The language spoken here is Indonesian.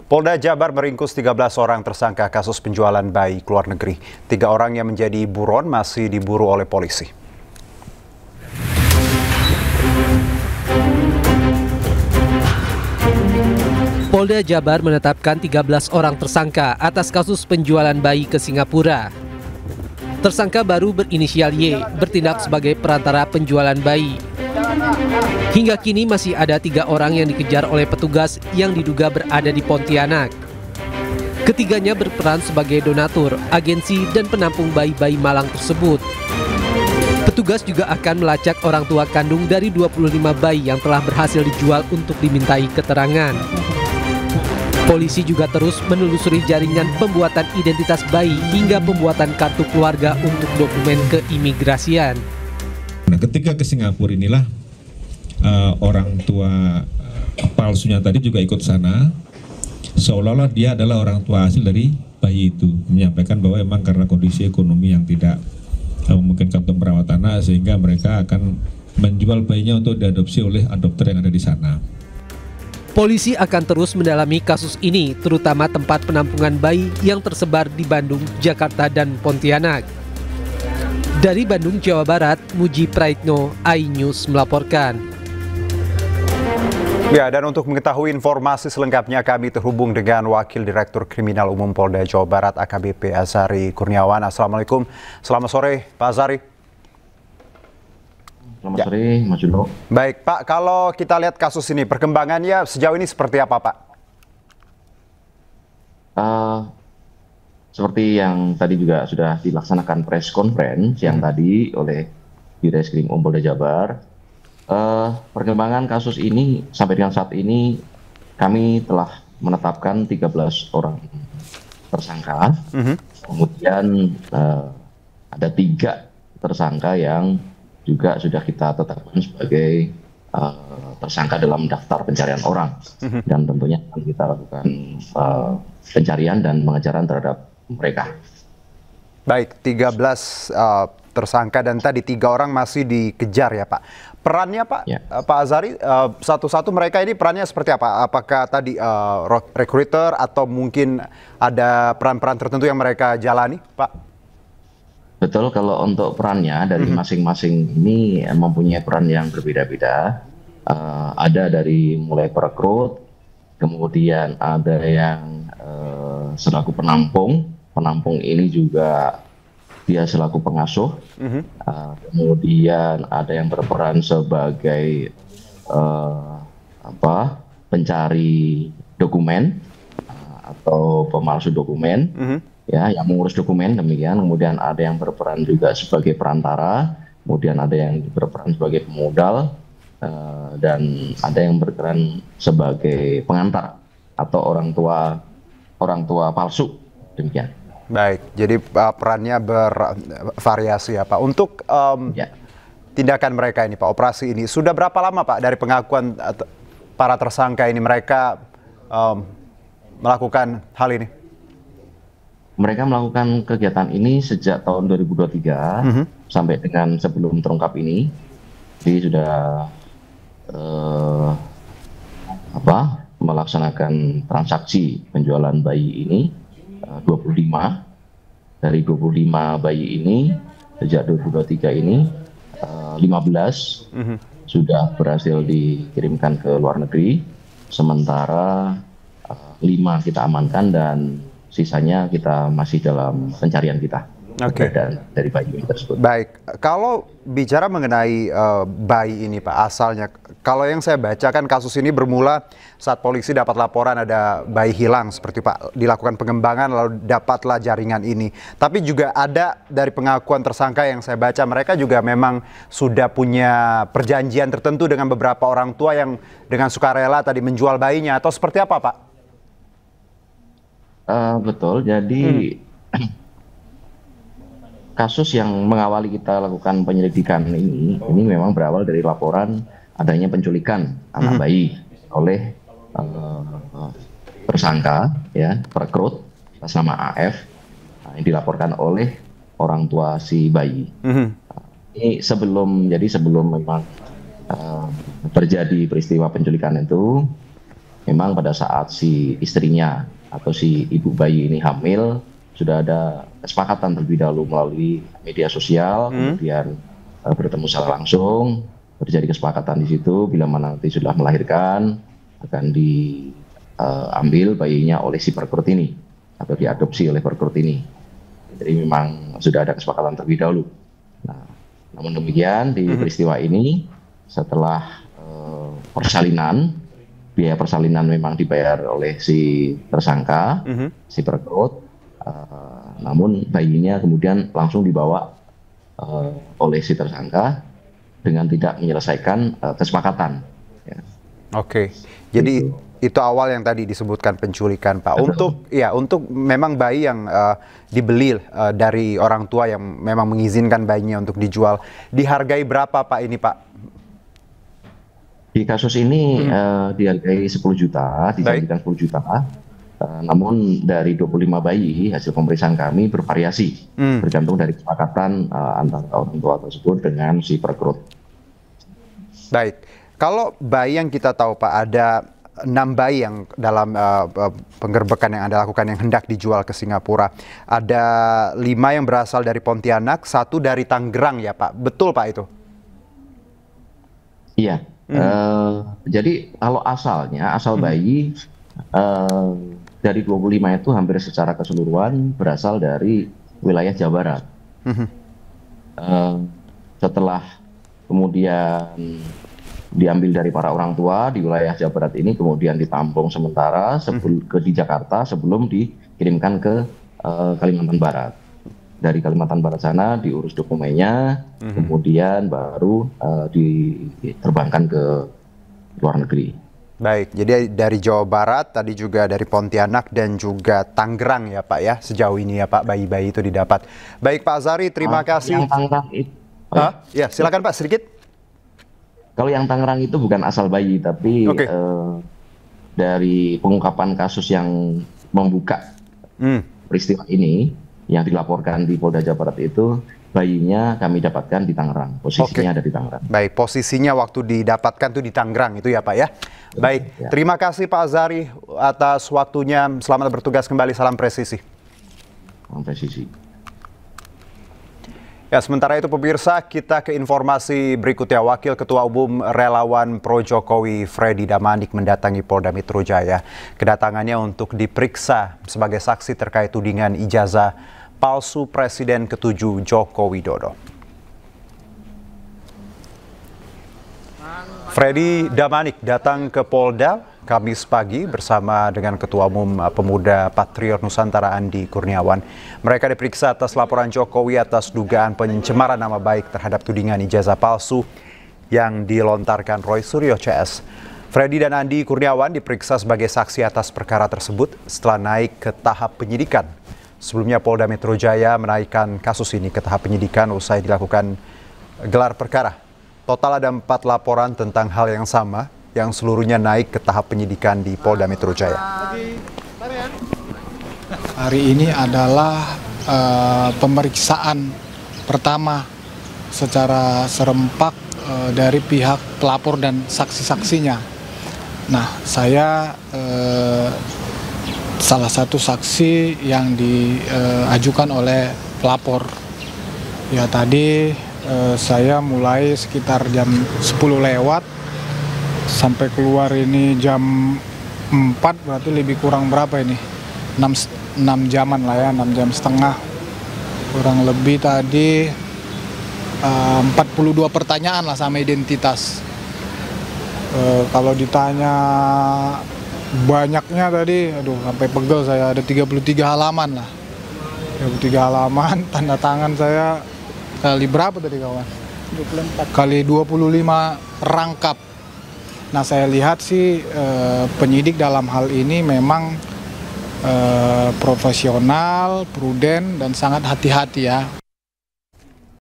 Polda Jabar meringkus 13 orang tersangka kasus penjualan bayi ke luar negeri. 3 orang yang menjadi buron masih diburu oleh polisi. Polda Jabar menetapkan 13 orang tersangka atas kasus penjualan bayi ke Singapura. Tersangka baru berinisial Y bertindak sebagai perantara penjualan bayi. Hingga kini masih ada 3 orang yang dikejar oleh petugas yang diduga berada di Pontianak. Ketiganya berperan sebagai donatur, agensi, dan penampung bayi-bayi malang tersebut. Petugas juga akan melacak orang tua kandung dari 25 bayi yang telah berhasil dijual untuk dimintai keterangan. Polisi juga terus menelusuri jaringan pembuatan identitas bayi hingga pembuatan kartu keluarga untuk dokumen keimigrasian. Nah, ketika ke Singapura inilah orang tua palsunya tadi juga ikut sana, seolah-olah dia adalah orang tua hasil dari bayi itu, menyampaikan bahwa memang karena kondisi ekonomi yang tidak memungkinkan untuk merawat anak, sehingga mereka akan menjual bayinya untuk diadopsi oleh adopter yang ada di sana. Polisi akan terus mendalami kasus ini, terutama tempat penampungan bayi yang tersebar di Bandung, Jakarta, dan Pontianak. Dari Bandung, Jawa Barat, Muji Praitno, iNews melaporkan. Ya, dan untuk mengetahui informasi selengkapnya kami terhubung dengan Wakil Direktur Kriminal Umum Polda Jawa Barat AKBP Azari Kurniawan. Assalamualaikum, selamat sore Pak Azari. Selamat sore Mas Juno. Baik Pak, kalau kita lihat kasus ini perkembangannya sejauh ini seperti apa Pak? Seperti yang tadi juga sudah dilaksanakan press conference yang tadi oleh Direskrim Polda Jabar, perkembangan kasus ini sampai dengan saat ini kami telah menetapkan 13 orang tersangka. Kemudian ada 3 tersangka yang juga sudah kita tetapkan sebagai tersangka dalam daftar pencarian orang. Dan tentunya akan kita lakukan pencarian dan pengejaran terhadap mereka. Baik, 13 tersangka dan tadi 3 orang masih dikejar ya Pak. Perannya Pak, ya. Pak Azari, satu-satu mereka ini perannya seperti apa? Apakah tadi recruiter atau mungkin ada peran-peran tertentu yang mereka jalani Pak? Betul, kalau untuk perannya dari masing-masing ini mempunyai peran yang berbeda-beda. Ada dari mulai perekrut, kemudian ada yang selaku penampung. Penampung ini juga dia selaku pengasuh. Kemudian ada yang berperan sebagai pencari dokumen atau pemalsu dokumen. Ya, yang mengurus dokumen demikian. Kemudian ada yang berperan juga sebagai perantara, kemudian ada yang berperan sebagai pemodal, dan ada yang berperan sebagai pengantar atau orang tua palsu demikian. Baik, jadi perannya bervariasi ya Pak. Untuk tindakan mereka ini Pak, operasi ini sudah berapa lama Pak dari pengakuan para tersangka ini mereka melakukan hal ini? Mereka melakukan kegiatan ini sejak tahun 2023 sampai dengan sebelum terungkap ini. Jadi sudah melaksanakan transaksi penjualan bayi ini 25. Dari 25 bayi ini sejak 2023 ini 15 sudah berhasil dikirimkan ke luar negeri. Sementara 5 kita amankan dan sisanya kita masih dalam pencarian kita. Dari bayi tersebut. Baik, kalau bicara mengenai bayi ini Pak, asalnya, kalau yang saya baca kan kasus ini bermula saat polisi dapat laporan ada bayi hilang seperti Pak, dilakukan pengembangan lalu dapatlah jaringan ini. Tapi juga ada dari pengakuan tersangka yang saya baca mereka juga memang sudah punya perjanjian tertentu dengan beberapa orang tua yang dengan sukarela tadi menjual bayinya, atau seperti apa Pak? Betul, jadi kasus yang mengawali kita lakukan penyelidikan ini memang berawal dari laporan adanya penculikan anak bayi oleh tersangka, ya, perekrut atas nama AF, yang dilaporkan oleh orang tua si bayi. Ini sebelum memang terjadi peristiwa penculikan itu, memang pada saat si istrinya atau si ibu bayi ini hamil, sudah ada kesepakatan terlebih dahulu melalui media sosial, kemudian bertemu secara langsung, terjadi kesepakatan di situ, bila mana nanti sudah melahirkan, akan diambil bayinya oleh si perkerut ini, atau diadopsi oleh perkerut ini. Jadi memang sudah ada kesepakatan terlebih dahulu. Nah, namun demikian di peristiwa ini, setelah persalinan, biaya persalinan memang dibayar oleh si tersangka, si perkerut, namun bayinya kemudian langsung dibawa oleh si tersangka dengan tidak menyelesaikan kesepakatan. Ya. Oke, jadi itu awal yang tadi disebutkan penculikan, Pak. Untuk memang bayi yang dibeli dari orang tua yang memang mengizinkan bayinya untuk dijual, dihargai berapa, Pak, ini, Pak? Di kasus ini dihargai 10 juta, dijanjikan 10 juta. Namun dari 25 bayi hasil pemeriksaan kami bervariasi, bergantung dari kesepakatan antara orang tua tersebut dengan si perkerut. Baik, kalau bayi yang kita tahu, Pak, ada 6 bayi yang dalam penggerbekan yang Anda lakukan yang hendak dijual ke Singapura. Ada 5 yang berasal dari Pontianak, 1 dari Tangerang ya, Pak. Betul, Pak, itu? Iya. Jadi kalau asal bayi dari 25 itu hampir secara keseluruhan berasal dari wilayah Jawa Barat. Setelah kemudian diambil dari para orang tua di wilayah Jawa Barat ini, kemudian ditampung sementara di Jakarta sebelum dikirimkan ke Kalimantan Barat. Dari Kalimantan Barat sana diurus dokumennya, kemudian baru diterbangkan ke luar negeri. Baik, jadi dari Jawa Barat, tadi juga dari Pontianak dan juga Tangerang ya, Pak, ya, sejauh ini ya, Pak, bayi-bayi itu didapat. Baik, Pak Azhari, terima kasih. Yang Tangerang itu, ya, silakan Pak, sedikit. Kalau yang Tangerang itu bukan asal bayi, tapi dari pengungkapan kasus yang membuka peristiwa ini, yang dilaporkan di Polda Jawa Barat itu, bayinya kami dapatkan di Tangerang, posisinya ada di Tangerang. Baik, posisinya waktu didapatkan itu di Tangerang itu ya, Pak, ya. Baik, terima kasih Pak Azhari atas waktunya. Selamat bertugas kembali, salam presisi. Salam presisi. Ya, sementara itu pemirsa, kita ke informasi berikutnya. Wakil Ketua Umum Relawan Pro Jokowi Freddy Damanik mendatangi Polda Metro Jaya. Kedatangannya untuk diperiksa sebagai saksi terkait tudingan ijazah palsu Presiden ke-7 Joko Widodo. Freddy Damanik datang ke Polda Kamis pagi bersama dengan Ketua Umum Pemuda Patriot Nusantara Andi Kurniawan. Mereka diperiksa atas laporan Jokowi atas dugaan pencemaran nama baik terhadap tudingan ijazah palsu yang dilontarkan Roy Suryo CS. Freddy dan Andi Kurniawan diperiksa sebagai saksi atas perkara tersebut setelah naik ke tahap penyidikan. Sebelumnya Polda Metro Jaya menaikkan kasus ini ke tahap penyidikan usai dilakukan gelar perkara. Total ada 4 laporan tentang hal yang sama yang seluruhnya naik ke tahap penyidikan di Polda Metro Jaya. Hari ini adalah pemeriksaan pertama secara serempak dari pihak pelapor dan saksi-saksinya. Nah, saya salah satu saksi yang diajukan oleh pelapor. Ya, tadi saya mulai sekitar jam 10 lewat sampai keluar ini jam 4, berarti lebih kurang berapa ini? 6 jaman lah ya, 6 jam setengah. Kurang lebih tadi 42 pertanyaan lah sama identitas. Kalau ditanya banyaknya tadi, aduh sampai pegel saya, ada 33 halaman lah. 33 halaman, tanda tangan saya kali berapa tadi kawan? 24. Kali 25 rangkap. Nah, saya lihat sih penyidik dalam hal ini memang profesional, prudent, dan sangat hati-hati ya.